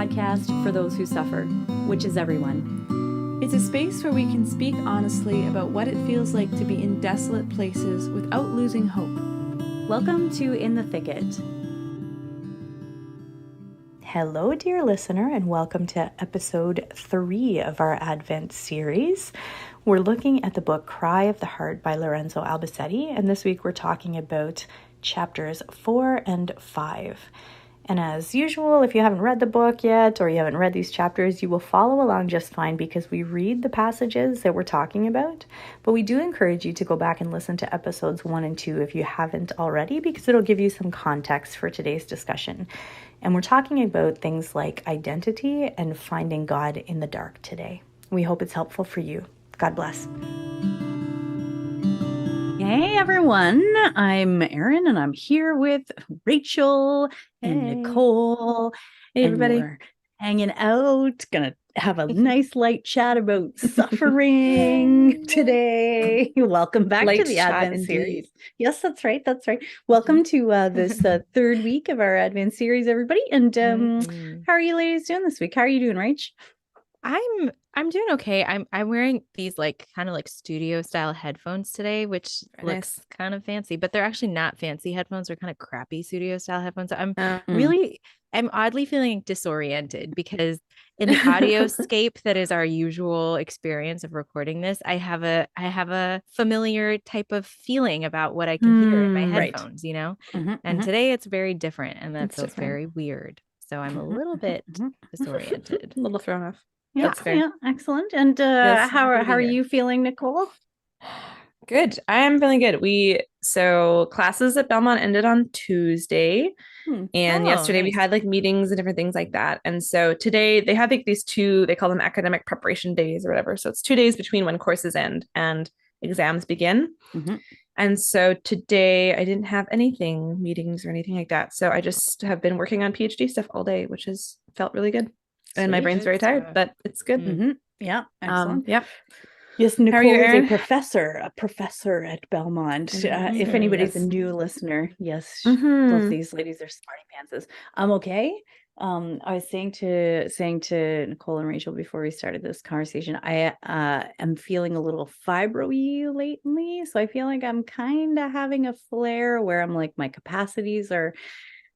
podcast for those who suffer, which is everyone. It's a space where we can speak honestly about what it feels like to be in desolate places without losing hope. Welcome to In the Thicket. Hello, dear listener, and welcome to episode 3 of our Advent series. We're looking at the book Cry of the Heart by Lorenzo Albacete, and this week we're talking about chapters 4 and 5. And as usual, if you haven't read the book yet or you haven't read these chapters, you will follow along just fine because we read the passages that we're talking about. But we do encourage you to go back and listen to episodes 1 and 2 if you haven't already, because it'll give you some context for today's discussion. And we're talking about things like identity and finding God in the dark today. We hope it's helpful for you. God bless. Hey everyone, I'm Erin and I'm here with Rachel and Nicole. Hey and everybody. We're hanging out, gonna have a nice light chat about suffering today. Welcome back to the Advent series. Yes, that's right. Welcome to this third week of our Advent series, everybody. And how are you ladies doing this week? How are you doing, Rach? I'm doing okay. I'm wearing these like kind of like studio style headphones today, which looks kind of fancy, but they're actually not fancy headphones. They're kind of crappy studio style headphones. I'm oddly feeling disoriented because in the audioscape that is our usual experience of recording this, I have a familiar type of feeling about what I can hear in my headphones, you know? And today it's very different, and that feels very weird. So I'm a little bit disoriented. A little thrown off. Yeah, excellent. And how are you feeling, Nicole? Good. I am feeling good. So classes at Belmont ended on Tuesday, and yesterday we had like meetings and different things like that. And so today they have like these two, they call them academic preparation days or whatever. So it's 2 days between when courses end and exams begin. And so today I didn't have meetings or anything like that. So I just have been working on PhD stuff all day, which has felt really good. And my brain's very tired, but it's good. Yeah, excellent. Yep. Yes, Nicole is a professor at Belmont. If anybody's a new listener, yes, both these ladies are smarty pantses. I'm okay. I was saying to Nicole and Rachel before we started this conversation, I am feeling a little fibro-y lately. So I feel like I'm kind of having a flare where I'm like, my capacities are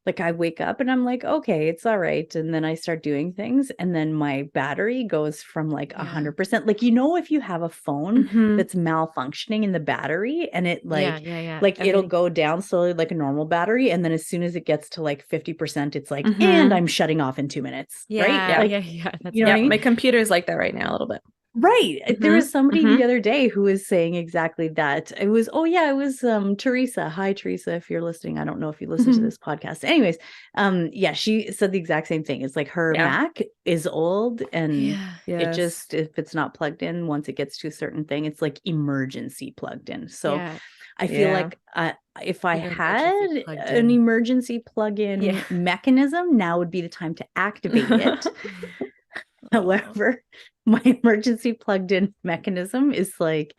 like, I wake up and I'm like, okay, it's all right. And then I start doing things. And then my battery goes from like 100%. Like, you know, if you have a phone that's malfunctioning in the battery and it like it'll go down slowly like a normal battery. And then as soon as it gets to like 50%, it's like, and I'm shutting off in 2 minutes. Right? That's you know what I mean? My computer's like that right now a little bit. Right. There was somebody the other day who was saying exactly that. It was Teresa. Hi, Teresa, if you're listening. I don't know if you listen to this podcast. Anyways, she said the exact same thing. It's like her Mac is old and it just, if it's not plugged in, once it gets to a certain thing, it's like emergency plugged in. So I feel like if I had an emergency plug-in mechanism, now would be the time to activate it. However, my emergency plugged in mechanism is like,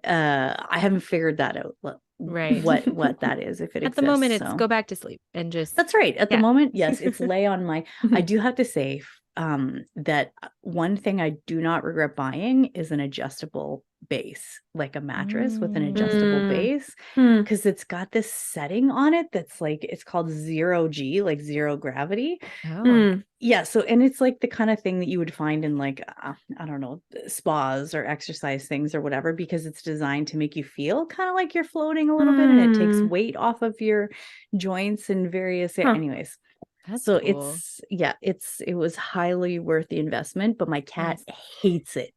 I haven't figured that out. Right. What that is, if it exists. At the moment, it's go back to sleep and just. That's right. At the moment, yes, it's lay on my. I do have to say that one thing I do not regret buying is an adjustable base, like a mattress with an adjustable base, because it's got this setting on it that's like, it's called 0G, like zero gravity. Yeah. So, and it's like the kind of thing that you would find in like, I don't know, spas or exercise things or whatever, because it's designed to make you feel kind of like you're floating a little bit, and it takes weight off of your joints and various, anyways. That's so cool. it was highly worth the investment, but my cat hates it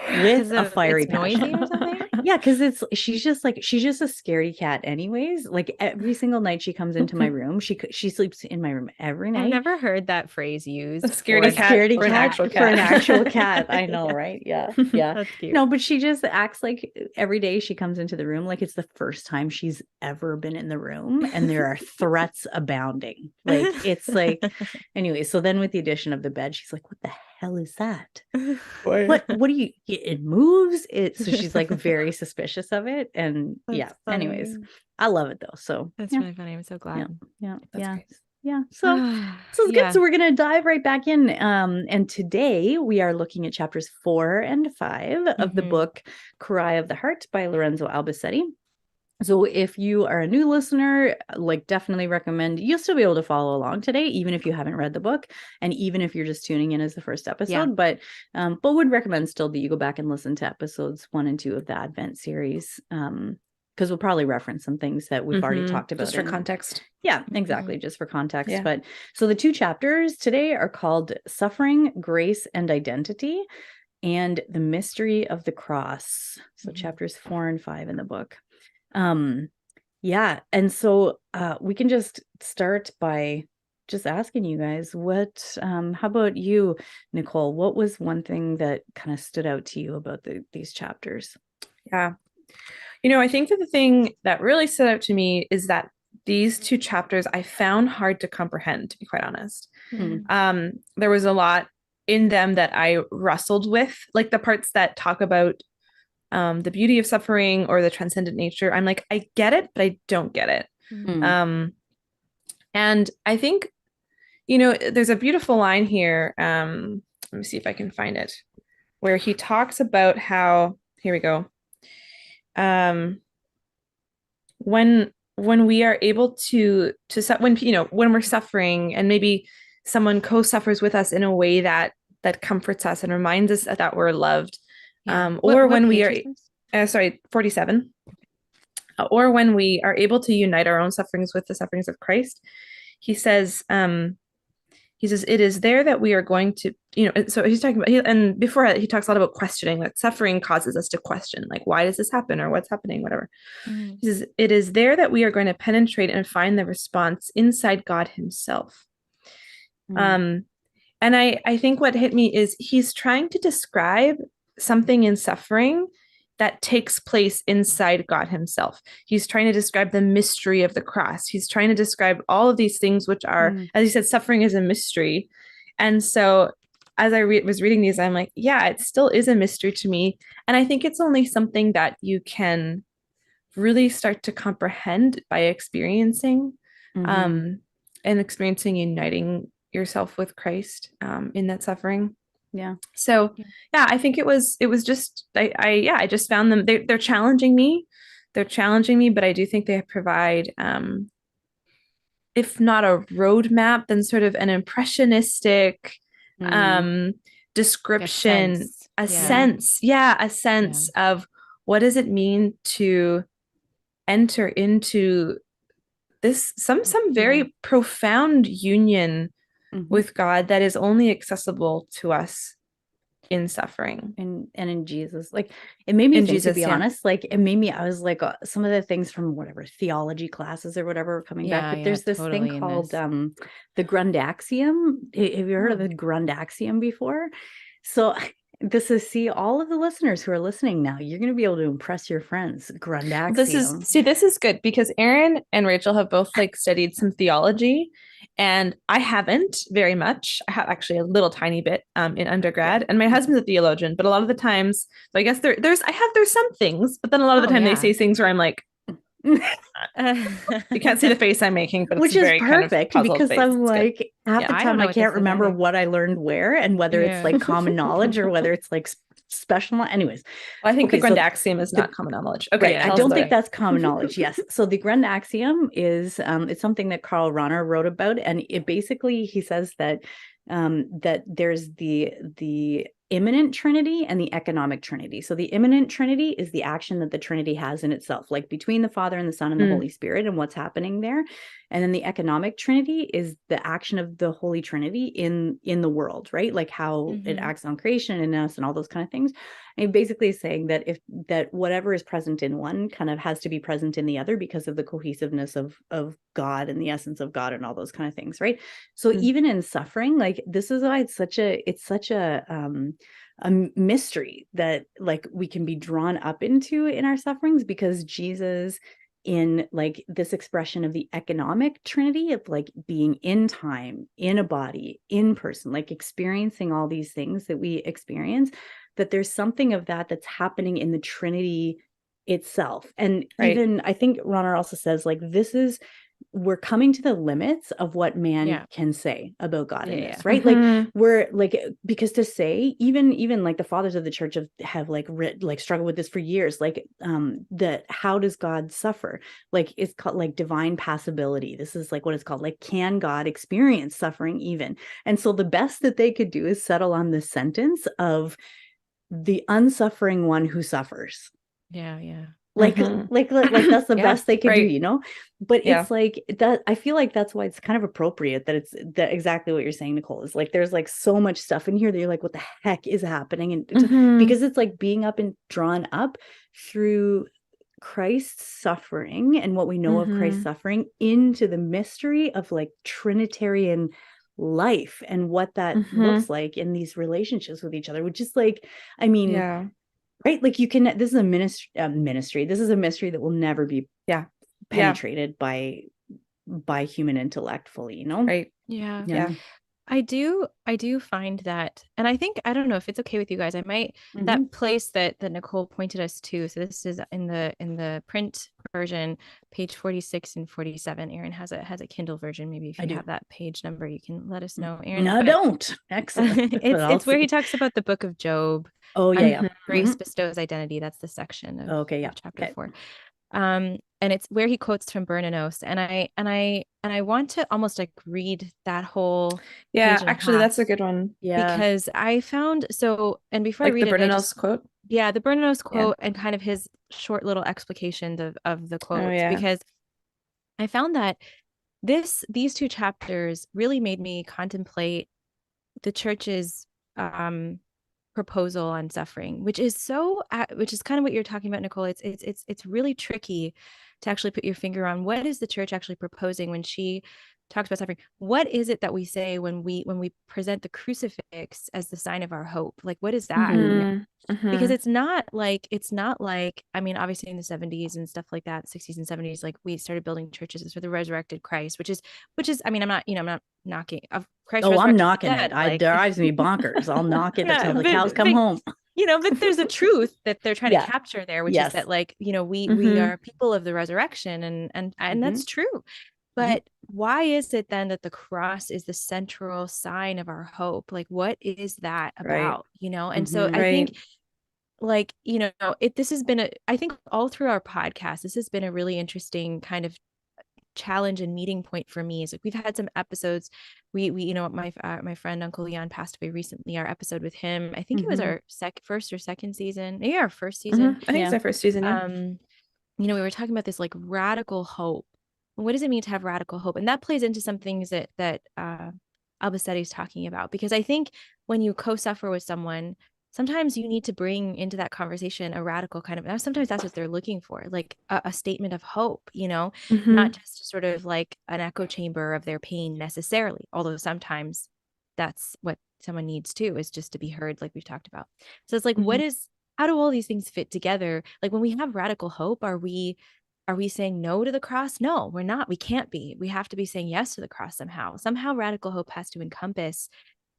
with a fiery passion. Noisy or something? Yeah, because she's just a scaredy cat anyways. Like every single night she comes into my room. She sleeps in my room every night. I've never heard that phrase used. A scaredy cat for an actual cat. For an actual cat. I know, right? Yeah. That's cute. No, but she just acts like every day she comes into the room like it's the first time she's ever been in the room, and there are threats abounding. Like, it's like, anyway, so then with the addition of the bed, she's like, what the hell is that? What do you, it moves it? So she's like very suspicious of it. And That's funny. anyways, I love it though. So that's really funny. I'm so glad. Yeah. That's great. Yeah. So this is good. So we're going to dive right back in. And today we are looking at chapters 4 and 5 of the book Cry of the Heart by Lorenzo Albacete. So if you are a new listener, like definitely recommend, you'll still be able to follow along today, even if you haven't read the book and even if you're just tuning in as the first episode, but would recommend still that you go back and listen to episodes 1 and 2 of the Advent series. Because we'll probably reference some things that we've already talked about. Just for context. Yeah, exactly. Just for context. Yeah. But so the 2 chapters today are called Suffering, Grace, and Identity, and the Mystery of the Cross. So chapters 4 and 5 in the book. And so we can just start by just asking you guys what how about you, Nicole? What was one thing that kind of stood out to you about these chapters? I think that the thing that really stood out to me is that these 2 chapters I found hard to comprehend, to be quite honest. There was a lot in them that I wrestled with, like the parts that talk about the beauty of suffering or the transcendent nature. I'm like, I get it, but I don't get it. And I think, there's a beautiful line here. Let me see if I can find it, where he talks about how, here we go. When we are able to when we're suffering and maybe someone co-suffers with us in a way that comforts us and reminds us that we're loved, or when we are 47, or when we are able to unite our own sufferings with the sufferings of Christ, he says it is there that we are going to, so he's talking about, and before he talks a lot about questioning, that suffering causes us to question, like, why does this happen or what's happening, whatever. He says, it is there that we are going to penetrate and find the response inside God himself. And I think what hit me is he's trying to describe something in suffering that takes place inside God himself. He's trying to describe the mystery of the cross. He's trying to describe all of these things, which are, as he said, suffering is a mystery. And so as I was reading these, I'm like, yeah, it still is a mystery to me. And I think it's only something that you can really start to comprehend by experiencing, and experiencing uniting yourself with Christ in that suffering. So I think it was just I just found them, they're challenging me, but I do think they provide if not a roadmap, then sort of an impressionistic description, a sense of what does it mean to enter into this some very profound union with God that is only accessible to us in suffering and in Jesus. Like, it made me think, Jesus, to be honest, like it made me, I was like, some of the things from whatever theology classes or whatever were coming back, but there's this thing called the Grundaxiom. Have you heard of the Grundaxiom before? So this is, see, all of the listeners who are listening now, you're going to be able to impress your friends. Grundaxiom. This is good because Erin and Rachel have both like studied some theology, and I haven't very much. I have actually a little tiny bit in undergrad, and my husband's a theologian, but a lot of the times, so I guess there's some things, but then a lot of the time they say things where I'm like, you can't see the face I'm making, but which it's is very perfect, kind of because I'm like, half the time I can't remember what I learned where and whether it's like common knowledge or whether it's like special. Anyways, I think the Grundaxiom is not common knowledge. Okay, right, I don't think that's common knowledge. Yes, so the Grundaxiom is it's something that Karl Rahner wrote about, and it basically, he says that that there's the immanent Trinity and the economic Trinity. So the immanent Trinity is the action that the Trinity has in itself, like between the Father and the Son and the Holy Spirit and what's happening there. And then the economic Trinity is the action of the Holy Trinity in the world, right? Like how it acts on creation and us and all those kind of things. And basically saying that that whatever is present in one kind of has to be present in the other because of the cohesiveness of God and the essence of God and all those kind of things, right? So even in suffering, like, this is why it's such a mystery that like we can be drawn up into in our sufferings, because Jesus, in like this expression of the economic Trinity of like being in time, in a body, in person, like experiencing all these things that we experience, that there's something of that's happening in the Trinity itself. And even I think Rahner also says like this is we're coming to the limits of what man can say about God in this, right? Mm-hmm. Like we're like, because to say even like the fathers of the church have like struggled with this for years, like how does God suffer? Like it's called like divine passibility. This is like what it's called, like, can God experience suffering even? And so the best that they could do is settle on this sentence of the unsuffering one who suffers. Yeah. Like that's the best they could do, you know? But it's like that, I feel like that's why it's kind of appropriate that it's that exactly what you're saying, Nicole, is like there's like so much stuff in here that you're like, what the heck is happening? And because it's like being up and drawn up through Christ's suffering and what we know of Christ's suffering into the mystery of like Trinitarian life and what that looks like in these relationships with each other, which is like, I mean, right? Like this is a ministry. This is a mystery that will never be penetrated by human intellect fully, you know? Right. Yeah. I do find that, and I think, I don't know if it's okay with you guys, I might, that place that Nicole pointed us to. So this is in the print version, page 46 and 47. Aaron has a Kindle version. Maybe if you have that page number, you can let us know, Aaron. No, don't. Excellent. It's where he talks about the book of Job. Oh yeah. Grace bestows identity. That's the section of chapter 4. And it's where he quotes from Bernanos, and I want to almost like read that whole actually that's a good one, because I found, so, and before like I read the Bernanos quote, the Bernanos quote and kind of his short little explications of the quotes, because I found that these two chapters really made me contemplate the church's proposal on suffering, which is kind of what you're talking about, Nicole. It's really tricky to actually put your finger on what is the church actually proposing when she talks about suffering. What is it that we say when we present the crucifix as the sign of our hope? Like, what is that? Because it's not like, I mean, obviously in the 70s and stuff like that, 60s and 70s, like we started building churches for the resurrected Christ, which is, I mean, I'm not knocking of Christ. Oh, I'm knocking it. It drives me bonkers. I'll knock it until the cows come home. But there's a truth that they're trying to capture there, which is that, like, we are people of the resurrection, and that's true. But why is it then that the cross is the central sign of our hope? Like, what is that about? And so I think, like, this has been I think all through our podcast, this has been a really interesting kind of challenge and meeting point for me. Is like, we've had some episodes, we my friend Uncle Leon passed away recently. Our episode with him, I think it was our first or second season, maybe our first season. I think it's our first season. We were talking about this like radical hope. What does it mean to have radical hope? And that plays into some things that Albacete is talking about, because I think when you co-suffer with someone, sometimes you need to bring into that conversation a radical kind of, sometimes that's what they're looking for, like a statement of hope, not just sort of like an echo chamber of their pain necessarily, although sometimes that's what someone needs too, is just to be heard, like we've talked about. So it's like, how do all these things fit together? Like, when we have radical hope, are we saying no to the cross? No, we're not. We can't be. We have to be saying yes to the cross somehow. Somehow radical hope has to encompass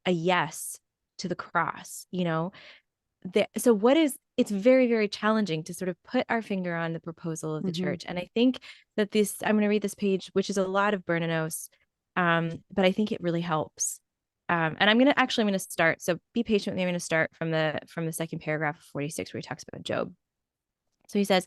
a yes to the cross, so it's very, very challenging to sort of put our finger on the proposal of the church. And I think that I'm going to read this page, which is a lot of Bernanos, but I think it really helps. And I'm going to start. So be patient with me. I'm going to start from the second paragraph of 46, where he talks about Job. So he says,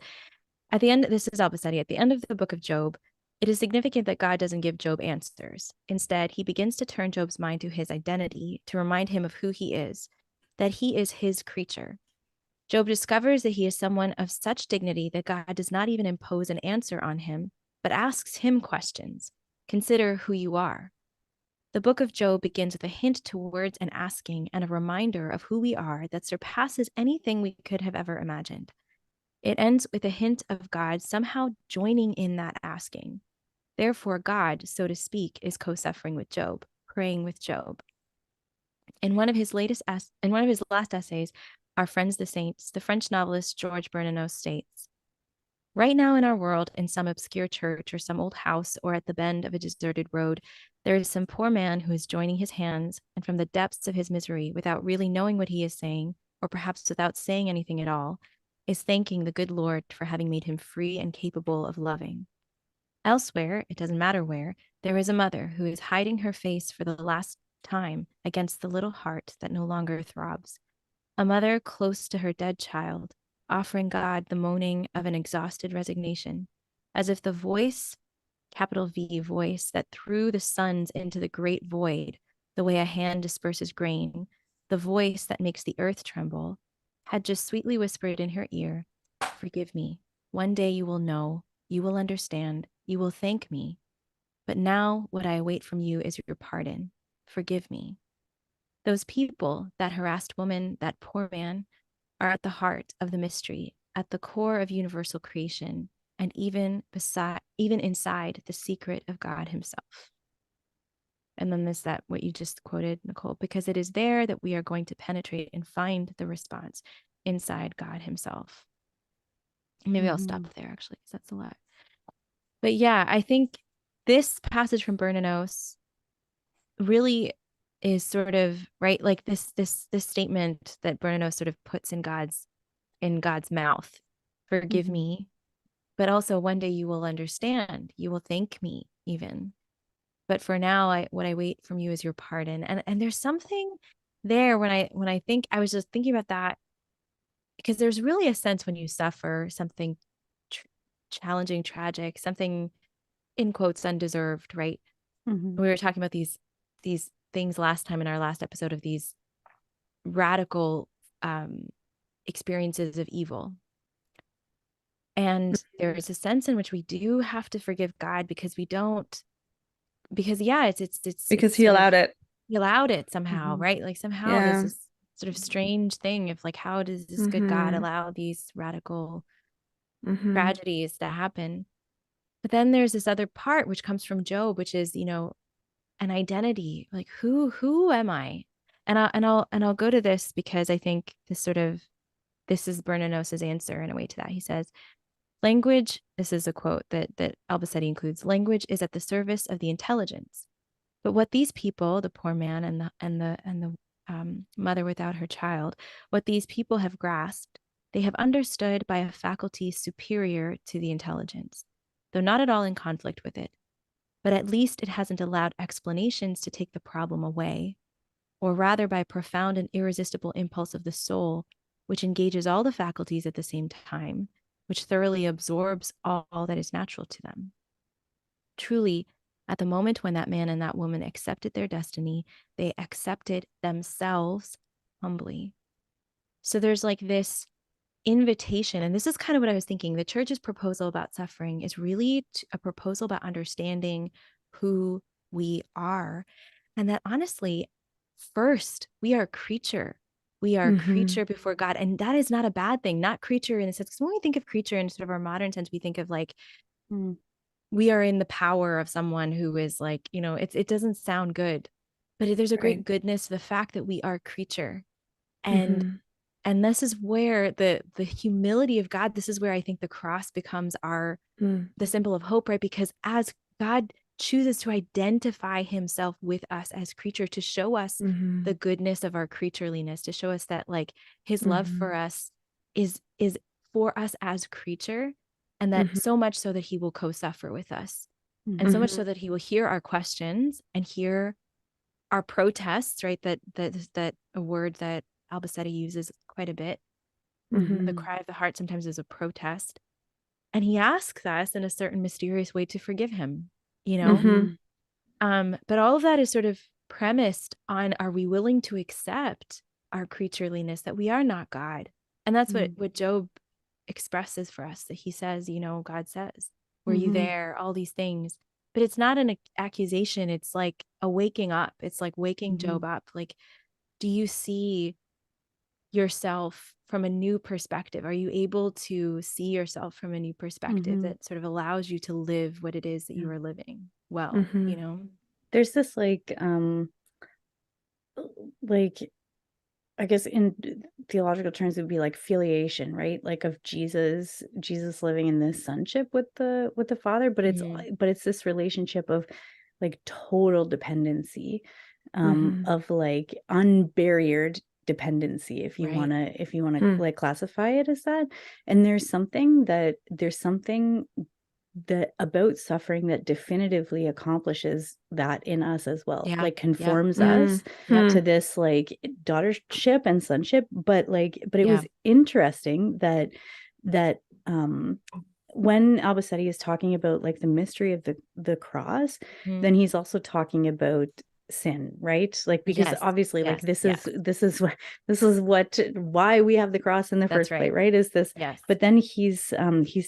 at the end, this is Albacete, at the end of the book of Job, it is significant that God doesn't give Job answers. Instead, he begins to turn Job's mind to his identity, to remind him of who he is, that he is his creature. Job discovers that he is someone of such dignity that God does not even impose an answer on him, but asks him questions. Consider who you are. The book of Job begins with a hint towards an asking and a reminder of who we are that surpasses anything we could have ever imagined. It ends with a hint of God somehow joining in that asking. Therefore, God, so to speak, is co-suffering with Job, praying with Job. In one of his last essays, Our Friends the Saints, the French novelist Georges Bernanos states, right now in our world, in some obscure church or some old house or at the bend of a deserted road, there is some poor man who is joining his hands, and from the depths of his misery, without really knowing what he is saying, or perhaps without saying anything at all, is thanking the good Lord for having made him free and capable of loving. Elsewhere, it doesn't matter where, there is a mother who is hiding her face for the last time against the little heart that no longer throbs. A mother close to her dead child, offering God the moaning of an exhausted resignation, as if the voice, capital V voice, that threw the suns into the great void, the way a hand disperses grain, the voice that makes the earth tremble, had just sweetly whispered in her ear, "Forgive me. One day you will know, you will understand, you will thank me. But now what I await from you is your pardon. Forgive me." Those people, that harassed woman, that poor man, are at the heart of the mystery, at the core of universal creation, and even inside the secret of God himself. And then there's that, what you just quoted, Nicole, because it is there that we are going to penetrate and find the response inside God himself. Maybe I'll stop there, actually, because that's a lot. But yeah, I think this passage from Bernanos really is sort of, right, like this statement that Bernanos sort of puts in God's mouth. Forgive me, but also one day you will understand, you will thank me even. But for now, what I wait from you is your pardon. And there's something there when I think, I was just thinking about that, because there's really a sense when you suffer something challenging, tragic, something in quotes undeserved, right? We were talking about these things last time in our last episode of these radical experiences of evil. And there is a sense in which we do have to forgive God because because he allowed it. He allowed it somehow, right? Like somehow there's this sort of strange thing of like, how does this good God allow these radical tragedies to happen? But then there's this other part which comes from Job, which is, an identity, like who am I? And I'll go to this because I think this is Bernanos's answer in a way to that. He says, language, this is a quote that Albacete includes, language is at the service of the intelligence. But what these people, the poor man and the mother without her child, what these people have grasped, they have understood by a faculty superior to the intelligence, though not at all in conflict with it. But at least it hasn't allowed explanations to take the problem away, or rather by profound and irresistible impulse of the soul, which engages all the faculties at the same time, which thoroughly absorbs all that is natural to them. Truly, at the moment when that man and that woman accepted their destiny, they accepted themselves humbly. So there's like this invitation, and this is kind of what I was thinking. The church's proposal about suffering is really a proposal about understanding who we are, and that honestly, first, we are a creature. We are a creature before God, and that is not a bad thing. Not creature in the sense, because when we think of creature in sort of our modern sense, we think of like we are in the power of someone who is like, it doesn't sound good, but there's a great goodness to the fact that we are a creature, and this is where the humility of God, this is where I think the cross becomes the symbol of hope, right? Because as God chooses to identify himself with us as creature, to show us the goodness of our creatureliness, to show us that like his love for us is for us as creature, and that so much so that he will co-suffer with us, and so much so that he will hear our questions and hear our protests, right? That a word that Albacete uses quite a bit. The cry of the heart sometimes is a protest, and he asks us in a certain mysterious way to forgive him, but all of that is sort of premised on, are we willing to accept our creatureliness, that we are not God? And that's what Job expresses for us, that he says, God says, were you there? All these things. But it's not an accusation. It's like a waking up. It's like waking Job up. Like, do you see yourself from a new perspective? Are you able to see yourself from a new perspective that sort of allows you to live what it is that you are living well? There's this like I guess in theological terms it would be like filiation, right? Like of Jesus living in this sonship with the Father, but it's this relationship of like total dependency, of like unbarriered dependency, if you want to like classify it as that. And there's something about suffering that definitively accomplishes that in us as well, Yeah. like conforms us to this like daughtership and sonship. But it was interesting that when Albacete is talking about like the mystery of the cross, then he's also talking about sin, right? Like, because obviously like this is why we have the cross in the first place, right? Is this but then he's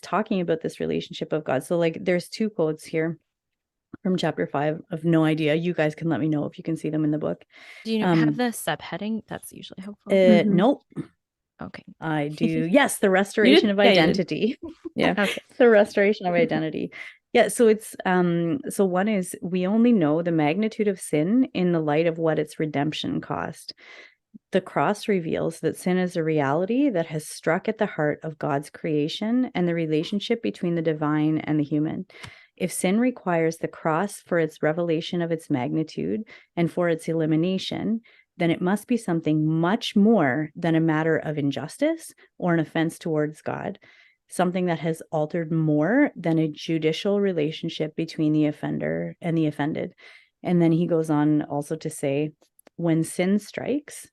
talking about this relationship of God. So like there's two quotes here from chapter 5 of no idea. You guys can let me know if you can see them in the book. Do you have the subheading? That's usually helpful. Nope. Okay. I do. Yes, the restoration of identity. Okay. The restoration of identity. Yeah, so it's so one is, we only know the magnitude of sin in the light of what its redemption cost. The cross reveals that sin is a reality that has struck at the heart of God's creation and the relationship between the divine and the human. If sin requires the cross for its revelation of its magnitude and for its elimination, then it must be something much more than a matter of injustice or an offense towards God, something that has altered more than a judicial relationship between the offender and the offended. And then he goes on also to say, when sin strikes,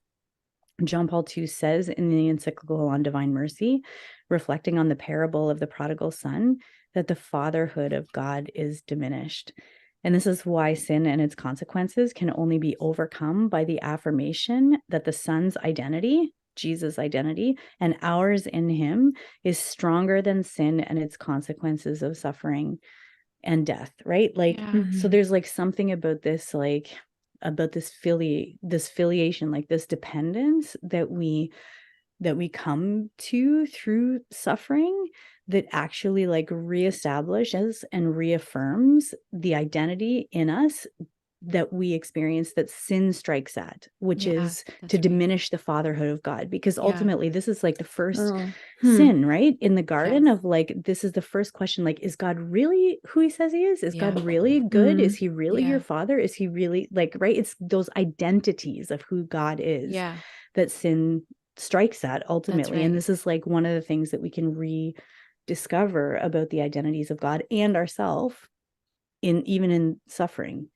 John Paul II says in the encyclical on divine mercy, reflecting on the parable of the prodigal son, that the fatherhood of God is diminished. And this is why sin and its consequences can only be overcome by the affirmation that the son's identity, Jesus' identity, and ours in him is stronger than sin and its consequences of suffering and death, right? Like, so there's like something about this, like about this filiation, like this dependence that we come to through suffering, that actually like reestablishes and reaffirms the identity in us that we experience, that sin strikes at, which is to diminish the fatherhood of God. Because ultimately this is like the first sin, right? In the garden of like, this is the first question, like, is God really who he says he is? Is God really good? Is he really your father? Is he really like, right? It's those identities of who God is that sin strikes at ultimately. And this is like one of the things that we can rediscover about the identities of God and ourselves even in suffering.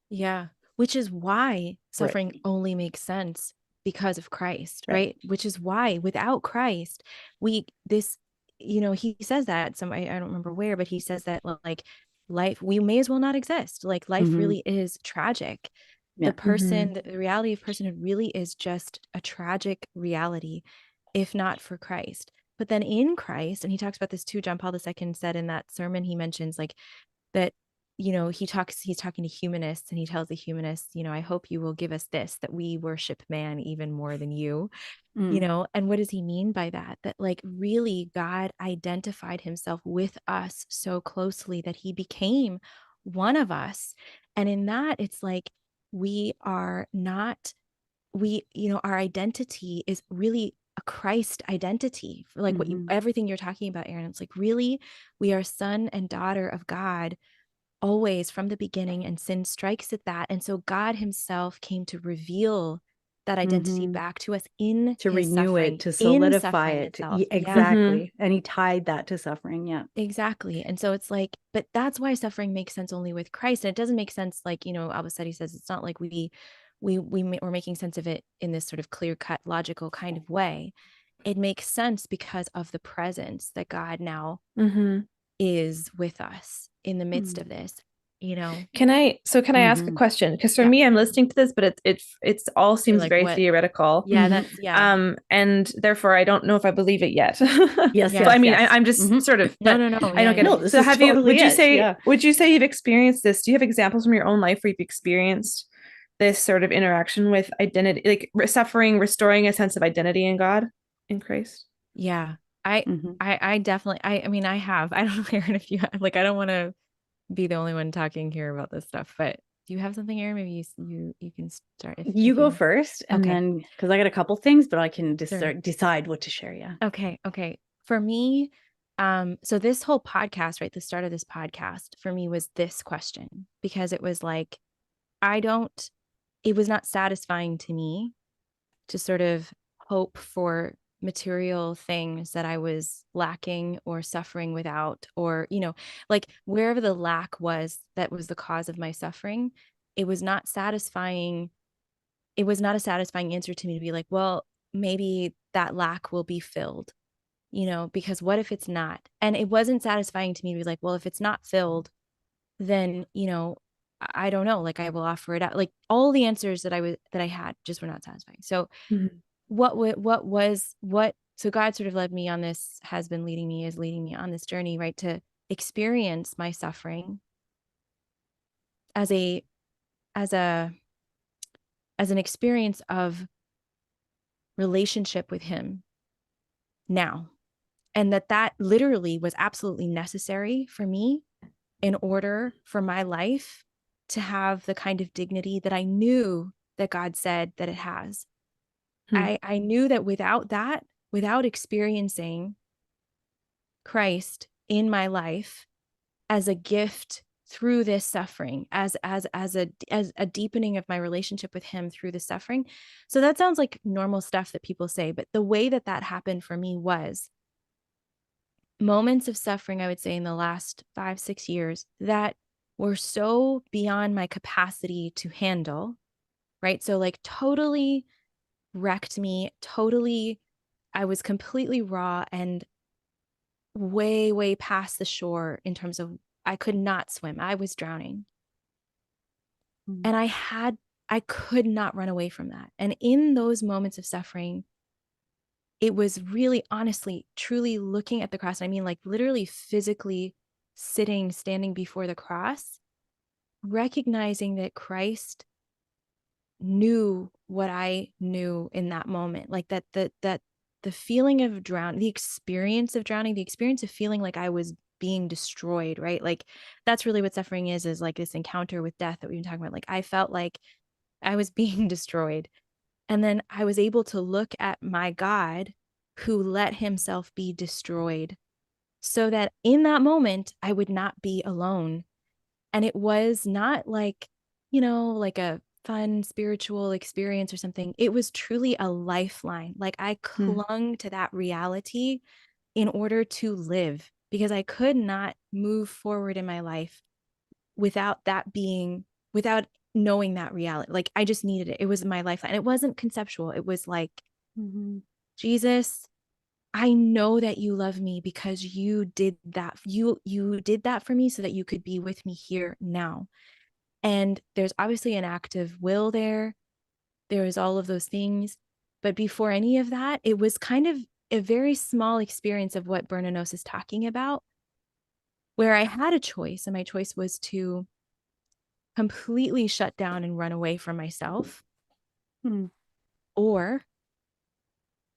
Which is why suffering only makes sense because of Christ, right? Which is why without Christ, he says that I don't remember where, but he says that like life, we may as well not exist. Like life really is tragic. The person, the reality of personhood really is just a tragic reality, if not for Christ. But then in Christ, and he talks about this too, John Paul II said in that sermon, he mentions like that, he's talking to humanists, and he tells the humanists, I hope you will give us this, that we worship man even more than you, and what does he mean by that? That like really God identified himself with us so closely that he became one of us. And in that, it's like, our identity is really a Christ identity, for like everything you're talking about, Erin. It's like, really, we are son and daughter of God always from the beginning, and sin strikes at that. And so God himself came to reveal that identity back to us in to his renew suffering, it, to solidify it. itself. Exactly. And he tied that to suffering. Exactly. And so it's like, but that's why suffering makes sense only with Christ. And it doesn't make sense, like, Albacete says, it's not like we're making sense of it in this sort of clear-cut, logical kind of way. It makes sense because of the presence that God now is with us in the midst of this. Can I ask a question? Because for me, I'm listening to this, but it's all seems like, very theoretical. And therefore I don't know if I believe it yet. I mean, I'm just sort of, but no. I don't get it. So would you say you've experienced this? Do you have examples from your own life where you've experienced this sort of interaction with identity, like suffering, restoring a sense of identity in God, in Christ? I definitely, I mean, I have. I don't know, Erin, if you have, like, I don't want to be the only one talking here about this stuff, but do you have something, Erin? Maybe you can start. If you go first, and then, because I got a couple things, but I can decide what to share. Okay. For me, so this whole podcast, right, the start of this podcast for me was this question, because it was like, it was not satisfying to me to sort of hope for material things that I was lacking or suffering without, or, like wherever the lack was, that was the cause of my suffering. It was not satisfying. It was not a satisfying answer to me to be like, well, maybe that lack will be filled, because what if it's not? And it wasn't satisfying to me to be like, well, if it's not filled, then, I don't know, like I will offer it out. Like all the answers that I had just were not satisfying. So so God sort of led me on this, is leading me on this journey, right? To experience my suffering as an experience of relationship with him now. And that literally was absolutely necessary for me in order for my life to have the kind of dignity that I knew that God said that it has. I knew that without experiencing Christ in my life as a gift through this suffering, as a deepening of my relationship with him through the suffering. So that sounds like normal stuff that people say, but the way that happened for me was moments of suffering, I would say, in the last 5-6 years that were so beyond my capacity to handle, right? So like totally wrecked me, I was completely raw and way, way past the shore in terms of I could not swim. I was drowning. And I could not run away from that. And in those moments of suffering, it was really honestly, truly looking at the cross. I mean, like literally physically standing before the cross, recognizing that Christ knew what I knew in that moment. Like that the feeling of drowning, the experience of drowning, the experience of feeling like I was being destroyed, right? Like that's really what suffering is like this encounter with death that we've been talking about. Like I felt like I was being destroyed. And then I was able to look at my God who let himself be destroyed so that in that moment, I would not be alone. And it was not like, like a fun spiritual experience or something. It was truly a lifeline. Like I clung to that reality in order to live, because I could not move forward in my life without knowing that reality. Like I just needed it. It was my lifeline. It wasn't conceptual. It was like, Jesus, I know that you love me because you did that. You did that for me so that you could be with me here now. And there's obviously an act of will there. There is all of those things. But before any of that, it was kind of a very small experience of what Bernanos is talking about, where I had a choice, and my choice was to completely shut down and run away from myself, or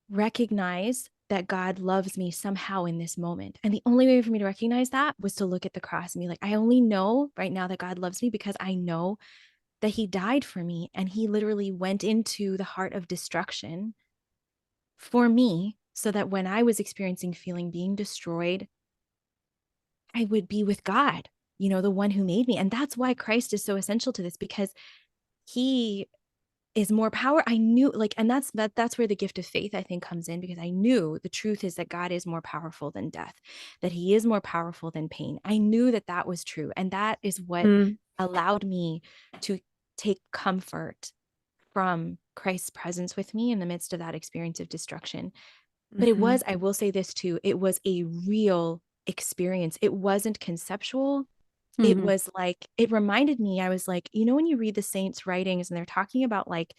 recognize that God loves me somehow in this moment. And the only way for me to recognize that was to look at the cross and be like, I only know right now that God loves me because I know that he died for me, and he literally went into the heart of destruction for me so that when I was experiencing feeling being destroyed, I would be with God, the one who made me. And that's why Christ is so essential to this, because he is more power. I knew, like, and that's where the gift of faith, I think, comes in, because I knew the truth is that God is more powerful than death, that he is more powerful than pain. I knew that was true. And that is what allowed me to take comfort from Christ's presence with me in the midst of that experience of destruction. But it was, I will say this too, it was a real experience. It wasn't conceptual. It was like, it reminded me, I was like, when you read the saints' writings and they're talking about like,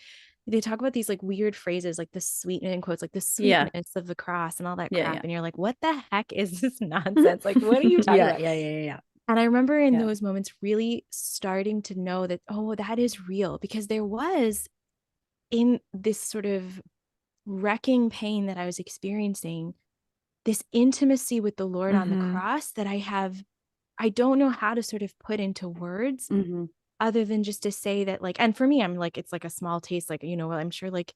they talk about these like weird phrases, like the sweetness, in quotes, like the sweetness of the cross and all that crap. And you're like, what the heck is this nonsense? Like, what are you talking about? Yeah. And I remember in those moments really starting to know that, oh, that is real, because there was, in this sort of wrecking pain that I was experiencing, this intimacy with the Lord on the cross that I don't know how to sort of put into words other than just to say that, like, and for me, I'm like, it's like a small taste, like, I'm sure like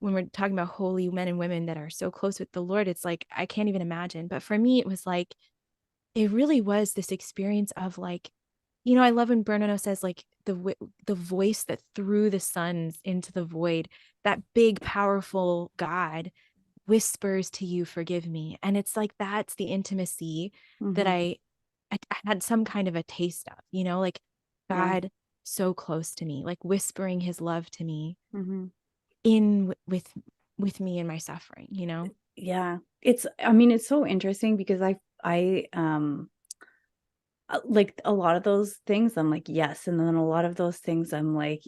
when we're talking about holy men and women that are so close with the Lord, it's like, I can't even imagine. But for me, it was like, it really was this experience of like, I love when Bernanos says like the voice that threw the suns into the void, that big, powerful God whispers to you, forgive me. And it's like, that's the intimacy that I had some kind of a taste of, you know, like God so close to me, like whispering his love to me in with me in my suffering, you know? Yeah. It's so interesting because I like a lot of those things I'm like, yes. And then a lot of those things I'm like,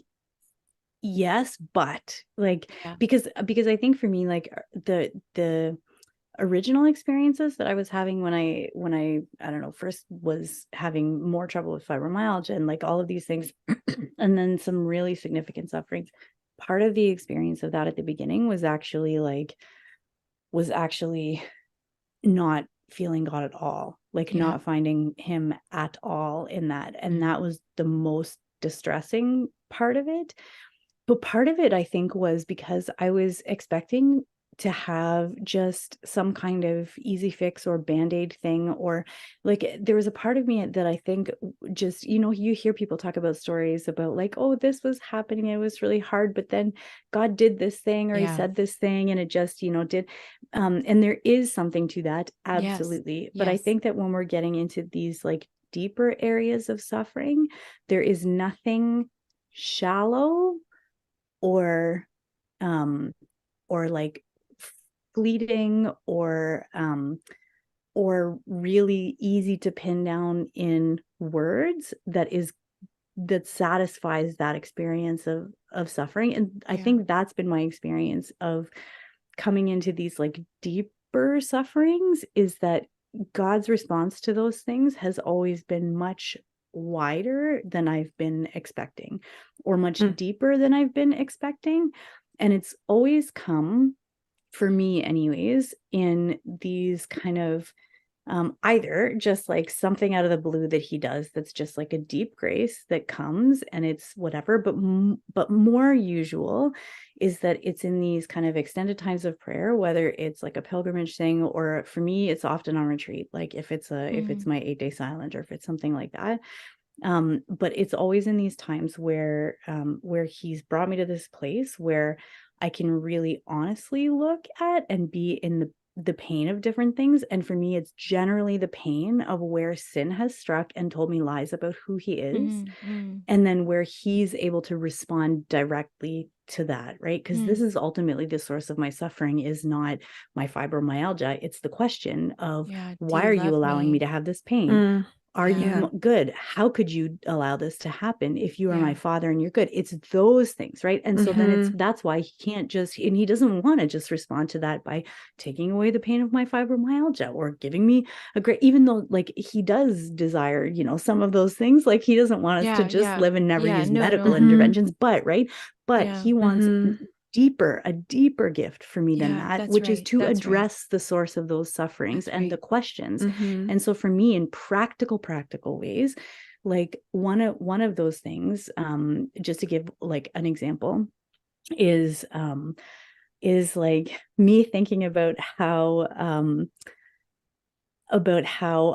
yes, but like, because I think for me, like the original experiences that I was having when I don't know, first was having more trouble with fibromyalgia and like all of these things, and then some really significant sufferings. Part of the experience of that at the beginning was actually not feeling God at all, like not finding him at all in that. And that was the most distressing part of it. But part of it, I think, was because I was expecting to have just some kind of easy fix or band-aid thing, or like there was a part of me that I think just, you know, you hear people talk about stories about like, oh, this was happening, it was really hard, but then God did this thing, or he said this thing, and it just, you know, did. And there is something to that, absolutely. But I think that when we're getting into these like deeper areas of suffering, there is nothing shallow or like fleeting or really easy to pin down in words that satisfies that experience of suffering. And I think that's been my experience of coming into these like deeper sufferings, is that God's response to those things has always been much wider than I've been expecting, or much deeper than I've been expecting. And it's always come, for me anyways, in these kind of either just like something out of the blue that he does that's just like a deep grace that comes and it's whatever, but more usual is that it's in these kind of extended times of prayer, whether it's like a pilgrimage thing, or for me it's often on retreat, like if it's if it's my 8-day silent, or if it's something like that. But it's always in these times where he's brought me to this place where I can really honestly look at and be in the pain of different things. And for me, it's generally the pain of where sin has struck and told me lies about who he is. And then where he's able to respond directly to that, right? Because this is ultimately the source of my suffering, is not my fibromyalgia. It's the question of, why are you allowing me to have this pain? Are you good? How could you allow this to happen if you are my father and you're good? It's those things, right? And so then that's why he can't just, and he doesn't want to just respond to that by taking away the pain of my fibromyalgia or giving me a great, even though like he does desire, you know, some of those things, like he doesn't want us to just live and never use medical interventions, but he wants a deeper gift for me than that, which is to address the source of those sufferings and the questions. And so for me, in practical ways, like one of those things, just to give like an example, is like me thinking about how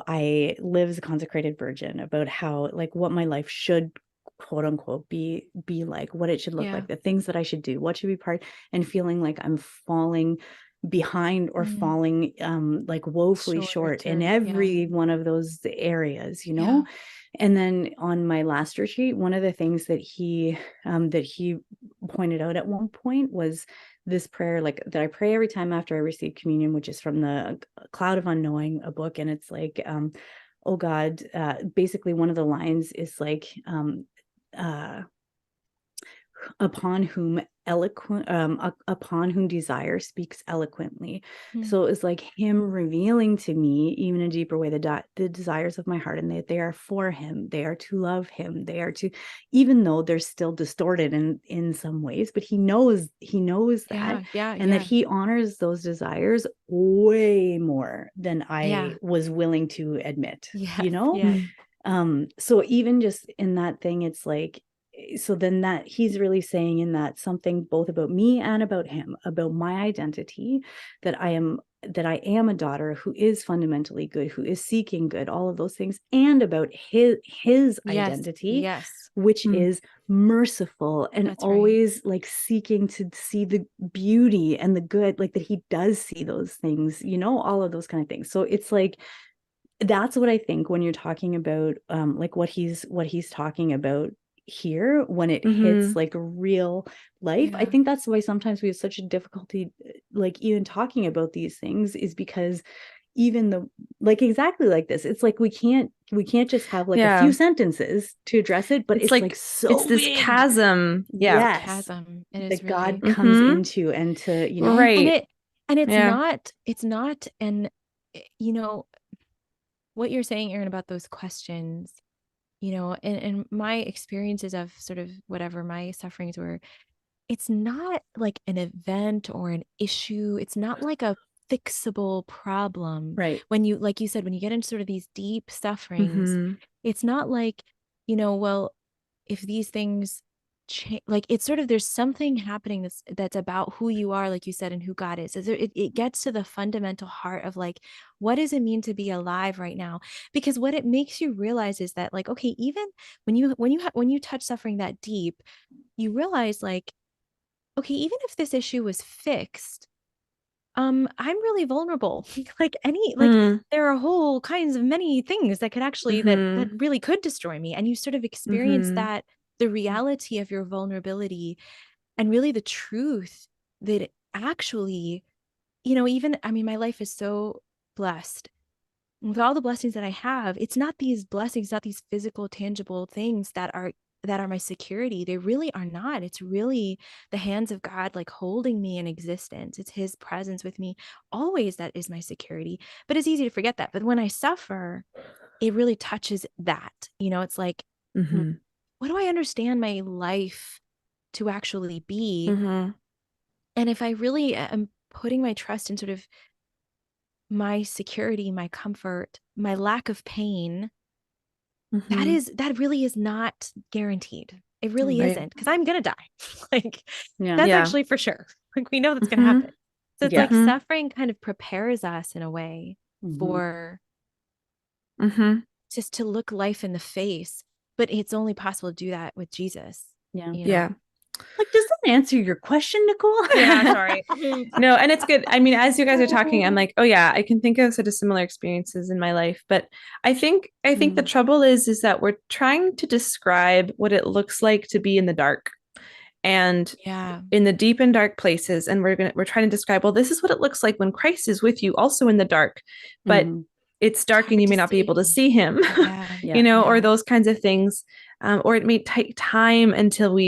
I live as a consecrated virgin, about how like what my life should quote unquote be like, what it should look like, the things that I should do, what should be part, and feeling like I'm falling behind or falling like woefully short in every one of those areas, you know. And then on my last retreat, one of the things that he pointed out at one point was this prayer, like that I pray every time after I receive communion, which is from the Cloud of Unknowing, a book. And it's like, oh God, basically one of the lines is like, upon whom desire speaks eloquently. So it was like him revealing to me, even in a deeper way, the desires of my heart, and that they are for him, they are to love him, they are to, even though they're still distorted in some ways, but he knows that, that he honors those desires way more than I was willing to admit, you know. So even just in that thing, it's like, so then that he's really saying in that something both about me and about him, about my identity, that I am that I am a daughter who is fundamentally good, who is seeking good, all of those things, and about his identity, which is merciful and always like seeking to see the beauty and the good, like that he does see those things, all of those kind of things. So it's like, that's what I think when you're talking about like what he's talking about here, when it hits like real life. I think that's why sometimes we have such a difficulty like even talking about these things, is because even like exactly like this, it's like we can't just have like a few sentences to address it, but it's like so it's this big. chasm. Chasm that God comes into, and to and it's not and what you're saying, Erin, about those questions, and my experiences of sort of whatever my sufferings were, it's not like an event or an issue. It's not like a fixable problem. Right. When you, like you said, when you get into sort of these deep sufferings, it's not like, well, if these things change, like it's sort of, there's something happening that's about who you are, like you said, and who God is. It gets to the fundamental heart of like, what does it mean to be alive right now? Because what it makes you realize is that like, okay, even when you touch suffering that deep, you realize like, okay, even if this issue was fixed, I'm really vulnerable. There are whole kinds of many things that could actually that really could destroy me. And you sort of experience that, the reality of your vulnerability, and really the truth that actually, my life is so blessed with all the blessings that I have. It's not these blessings, not these physical, tangible things that are my security. They really are not. It's really the hands of God like holding me in existence. It's his presence with me always that is my security. But it's easy to forget that. But when I suffer, it really touches that. It's like, what do I understand my life to actually be? And if I really am putting my trust in sort of my security, my comfort, my lack of pain, that really is not guaranteed. It really isn't, because I'm gonna die. That's actually for sure. Like we know that's gonna happen. So it's like suffering kind of prepares us in a way for just to look life in the face. But it's only possible to do that with Jesus. Yeah. Like, does that answer your question, Nicole? Yeah, sorry. No, and it's good. I mean, as you guys are talking, I'm like, oh yeah, I can think of sort of similar experiences in my life. But I think the trouble is that we're trying to describe what it looks like to be in the dark, and in the deep and dark places. And we're trying to describe, well, this is what it looks like when Christ is with you, also in the dark, but it's dark and you may not be able to see him, or those kinds of things, or it may take time until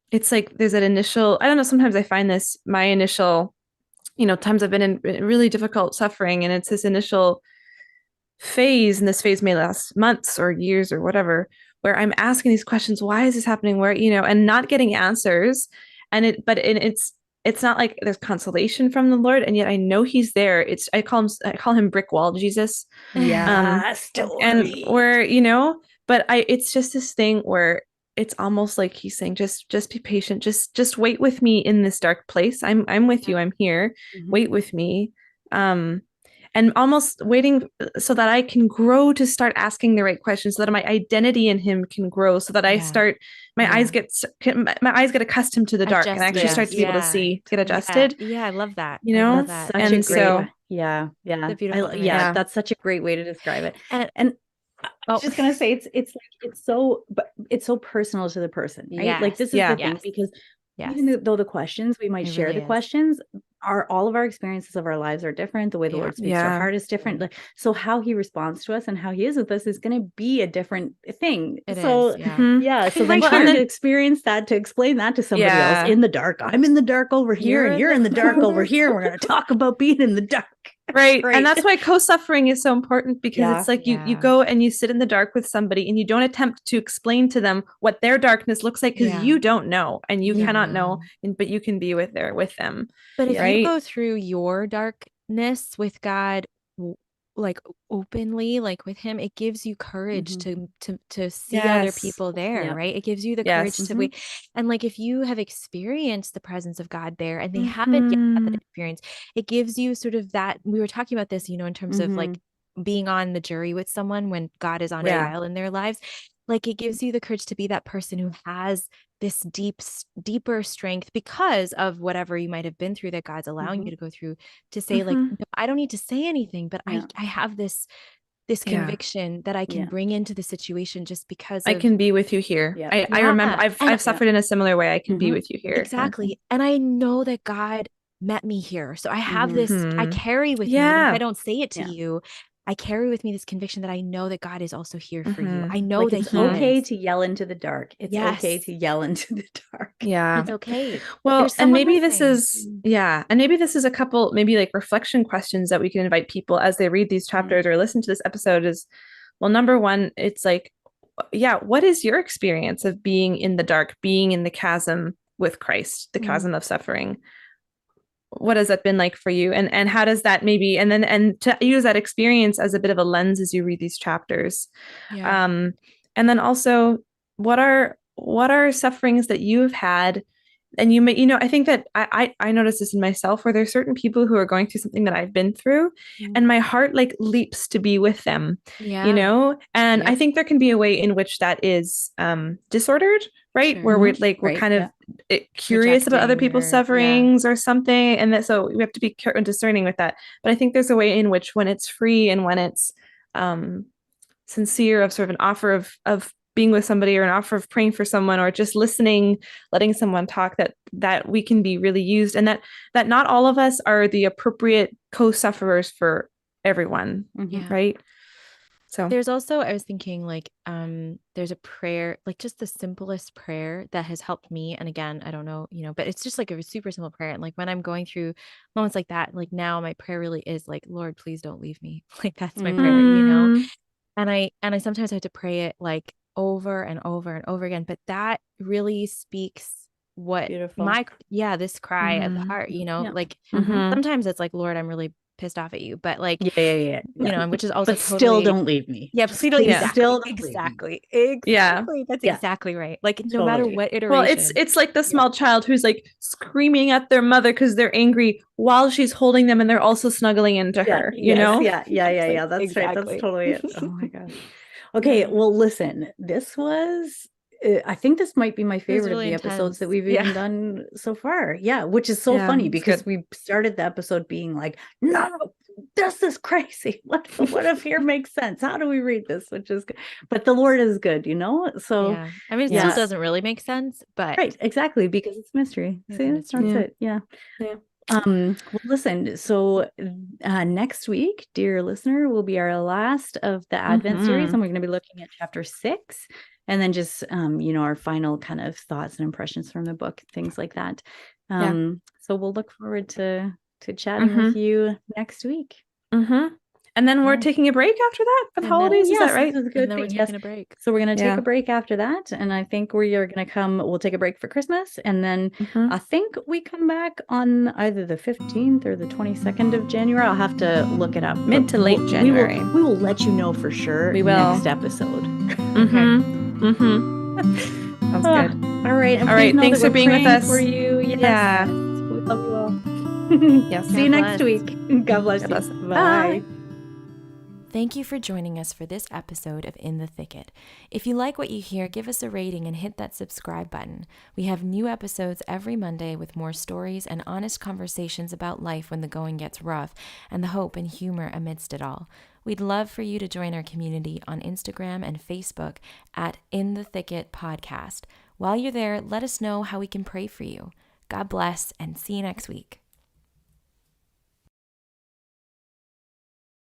it's like there's that initial, I don't know, sometimes I find this, my initial, times I've been in really difficult suffering, and it's this initial phase, and this phase may last months or years or whatever, where I'm asking these questions, why is this happening? Where, and not getting answers. It's not like there's consolation from the Lord, and yet I know he's there. I call him brick wall Jesus. Yeah. And where, but it's just this thing where it's almost like he's saying, just be patient. Just wait with me in this dark place. I'm with you. I'm here. Wait with me. And almost waiting so that I can grow to start asking the right questions, so that my identity in him can grow, so that I start, my eyes get accustomed to the dark, and I actually start to be able to see, get adjusted. Yeah, I love that. That's such a great way to describe it. And I was just gonna say, it's so personal to the person, right? Like, this is the thing, because even though the questions, we might share the questions, all of our experiences of our lives are different. The way the Lord speaks to our heart is different. Like, so how he responds to us and how he is with us is going to be a different thing. So then trying to experience that, to explain that to somebody else in the dark. I'm in the dark over here, and you're in the dark over here. We're going to talk about being in the dark. Right. And that's why co-suffering is so important, because it's like you go and you sit in the dark with somebody, and you don't attempt to explain to them what their darkness looks like, because you don't know, and you cannot know, but you can be with them. But if you go through your darkness with God, like openly, like with him, it gives you courage Mhm. to see other people there, Yep. right? It gives you the courage Yes. to wait. And like if you have experienced the presence of God there and they haven't yet had that experience, it gives you sort of that. We were talking about this, in terms of like being on the jury with someone when God is on trial in their lives. Like it gives you the courage to be that person who has this deeper strength because of whatever you might have been through that God's allowing you to go through, to say like, no, I don't need to say anything, but I have this conviction that I can bring into the situation just because I can be with you here. I remember I've suffered in a similar way. I can be with you here. Exactly. And I know that God met me here. So I have this, I carry with me, even if I don't say it to you, I carry with me this conviction that I know that God is also here for you. I know Like that it's okay to yell into the dark. It's okay Yes. to yell into the dark. Yeah. It's okay. Well, There's and someone maybe this listening. is, and maybe this is a couple, maybe like reflection questions that we can invite people as they read these chapters or listen to this episode is, well, number one, it's like, what is your experience of being in the dark, being in the chasm with Christ, the chasm of suffering? What has that been like for you? And how does that maybe, and to use that experience as a bit of a lens as you read these chapters. And then also, what are sufferings that you've had? And you may, I think that I notice this in myself where there's certain people who are going through something that I've been through and my heart like leaps to be with them, and I think there can be a way in which that is disordered, right? Sure. Where we're kind of curious about other people's sufferings or something. And that, so we have to be discerning with that. But I think there's a way in which when it's free and when it's sincere of sort of an offer of being with somebody or an offer of praying for someone or just listening, letting someone talk, that we can be really used, and that not all of us are the appropriate co-sufferers for everyone. Right. So there's also, I was thinking like, there's a prayer, like just the simplest prayer that has helped me. And again, I don't know, but it's just like a super simple prayer. And like when I'm going through moments like that, like now my prayer really is like, Lord, please don't leave me. Like that's my prayer, And I sometimes have to pray it like over and over and over again, but that really speaks what this cry of the heart, like sometimes it's like, Lord, I'm really pissed off at you, but like, which is also but still don't leave me. Yeah. Still exactly. That's exactly right. Like no matter what iteration. Well, it's like the small child who's like screaming at their mother because they're angry while she's holding them and they're also snuggling into her, know? Yeah. That's right. That's totally it. Oh my gosh. Okay. Well, listen, this was, I think this might be my favorite really of the episodes that we've even done so far. Yeah. Which is so funny because we started the episode being like, no, this is crazy. What if here makes sense? How do we read this? Which is good. But the Lord is good, So I mean, it still doesn't really make sense, but right, exactly, because it's mystery. See, that's it. Yeah. Well, listen, so next week, dear listener, will be our last of the Advent series, and we're going to be looking at chapter 6, and then just our final kind of thoughts and impressions from the book, things like that. So we'll look forward to chatting with you next week. And then we're taking a break after that for the holidays. Is that right? And then we're taking a break. So we're going to take a break after that. And I think we are going to we'll take a break for Christmas. And then I think we come back on either the 15th or the 22nd of January. I'll have to look it up. Mid to late January. We will let you know for sure. We will. Next episode. Sounds good. All right. All right. Thanks for being with us. For you. Yes. Yeah. We love you all. Yes. See you next week. God bless you. Bye. Thank you for joining us for this episode of In the Thicket. If you like what you hear, give us a rating and hit that subscribe button. We have new episodes every Monday with more stories and honest conversations about life when the going gets rough and the hope and humor amidst it all. We'd love for you to join our community on Instagram and Facebook at In the Thicket Podcast. While you're there, let us know how we can pray for you. God bless and see you next week.